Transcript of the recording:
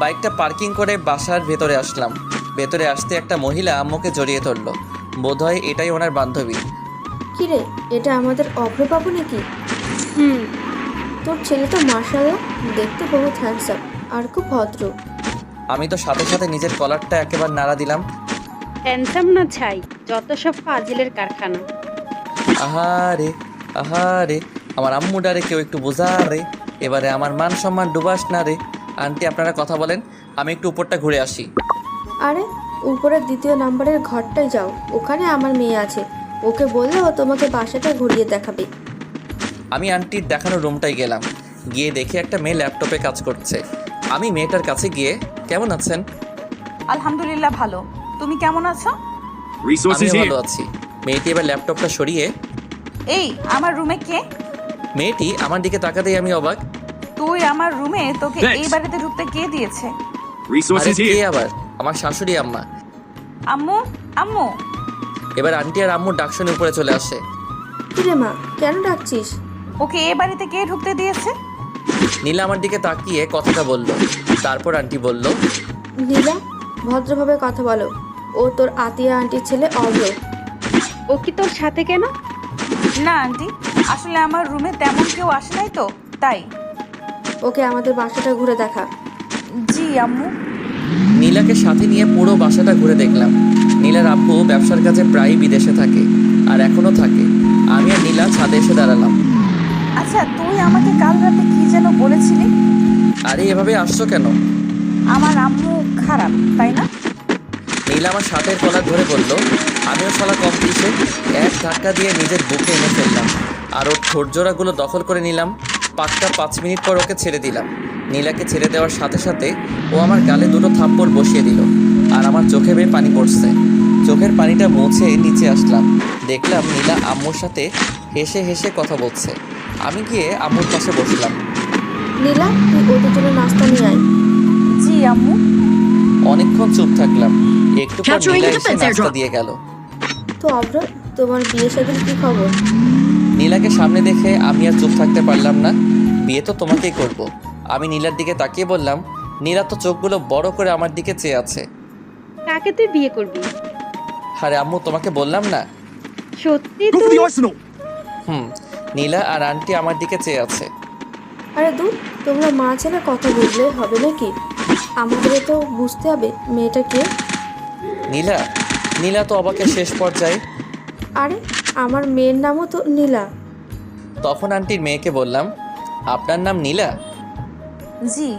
বাইকটা পার্কিং করে বাসার ভেতরে আসলাম। ভেতরে আসতে একটা মহিলা আম্মুকে জড়িয়ে ধরলো। বোধহয় এটাই ওনার বান্ধবী। কিরে, এটা আমাদের অভ্রবাবু নাকি? হুম। তোর ছেলে তো মাশাআল্লাহ, দেখতে বহুত হ্যান্ডসাম আর খুব ভদ্র। আমি তো সাথে সাথে নিজের কলারটা একেবারে নাড়া দিলাম। হ্যান্ডসাম না ছাই, যত সব ফাজিলের কারখানা। আহারে আহারে, আমার আম্মুডারে কেউ একটু বোঝা রে। এবারে আমার মান সম্মান ডুবাস না রে। আন্টি আপনারা কথা বলেন, আমি একটু উপরটা ঘুরে আসি। আরে, উপরের 2য় নাম্বারের ঘরটায় যাও, ওখানে আমার মেয়ে আছে। ওকে বললে ও তোমাকে বাসাটা ঘুরিয়ে দেখাবে। আমি আন্টির দেখানো রুমটায় গেলাম। গিয়ে দেখি একটা মেয়ে ল্যাপটপে কাজ করছে। আমি মেয়েটার কাছে গিয়ে, কেমন আছেন? আলহামদুলিল্লাহ ভালো। তুমি কেমন আছো? আমি ভালো আছি। মেয়েটি এবার ল্যাপটপটা সরিয়ে, এই আমার রুমে কে? মেয়েটি আমার দিকে তাকাতেই আমি অবাক। তুই আমার রুমে, তোকে এই বাড়িতে ঢুকতে কে দিয়েছে? আরে কে আবার? আমার শাশুড়ি আম্মা। আম্মু, আম্মু। এবার আন্টি আর আম্মুর ডাক শুনে উপরে চলে আসে। কিরে মা, কেন ডাকছিস? ওকে এ বাড়িতে কে ঢুকতে দিয়েছে? নীলা আমার দিকে তাকিয়ে কথাটা বলল। তারপর আন্টি বলল, নীলা, ভদ্রভাবে কথা বলো। ও তোর আতিয়া আন্টির ছেলে অভ্র। ও কি তোর সাথে কেন? না আন্টি, আসলে আমার রুমে তেমন কেউ আসে নাই তো, তাই। ওকে আমাদের বাসাটা ঘুরে দেখা। জি আম্মু। নীলাকে সাথে নিয়ে পুরো বাসাটা ঘুরে দেখলাম। নীলার আব্বু ব্যবসার কাজে প্রায়ই বিদেশে থাকে, আর এখনও থাকে। আমি আর নীলা ছাদে এসে দাঁড়ালাম। আচ্ছা, তুই আমাকে কাল রাতে কি যেন বলেছিলি? আরে এভাবে আসছো কেন? আমার আম্মু খারাপ, তাই না? নীলা আমার শার্টের কলার ধরে বলল। আমিও শালা কম পিছে এক ধাক্কা দিয়ে নিজের বুকে এনে ফেললাম, আর ওর ঠোঁটজোড়াগুলো দখল করে নিলাম। পাক্কা 5 মিনিট পর ওকে ছেড়ে দিলাম। নীলাকে ছেড়ে দেওয়ার সাথে সাথে ও আমার গালে 2টো থাপ্পড় বসিয়ে দিল, আর আমার চোখে বেয়ে পানি পড়ছে। চোখের পানিটা মুছে নিচে আসলাম। দেখলাম নীলা আম্মুর সাথে হেসে হেসে কথা বলছে। আমি গিয়ে আম্মুর পাশে বসলাম। নীলা, তুই ওদের জন্য নাস্তা নিয়ে আয়। জি আম্মু। অনেকক্ষণ চুপ থাকলাম। একটু পর নীলা এসে নাস্তা দিয়ে গেল। তো অভ্র, তোমার বিয়ে শাদীর কি খবর? নীলাকে সামনে দেখে আমি আর চুপ থাকতে পারলাম না। বিয়ে তো তোমাকেই করব। আমি নীলার দিকে তাকিয়ে বললাম। নীলা তো চোখগুলো বড় করে আমার দিকে চেয়ে আছে। কাকে তুই বিয়ে করবি? আরে আম্মু, তোমাকে বললাম না? সত্যি তুই? নীলা আর আন্টি আমার দিকে চেয়ে আছে। আরে দূর, তোমরা মা ছেলে কথা বুঝলে হবে নাকি? আমাদের তো বুঝতে হবে মেয়েটা কে। নীলা? নীলা তো অবাকের শেষ পর্যায়ে। আরে, আমার মেয়ের নামও তো নীলা। তখন আন্টির মেয়েকে বললাম, আপনার নাম নীলা? জি।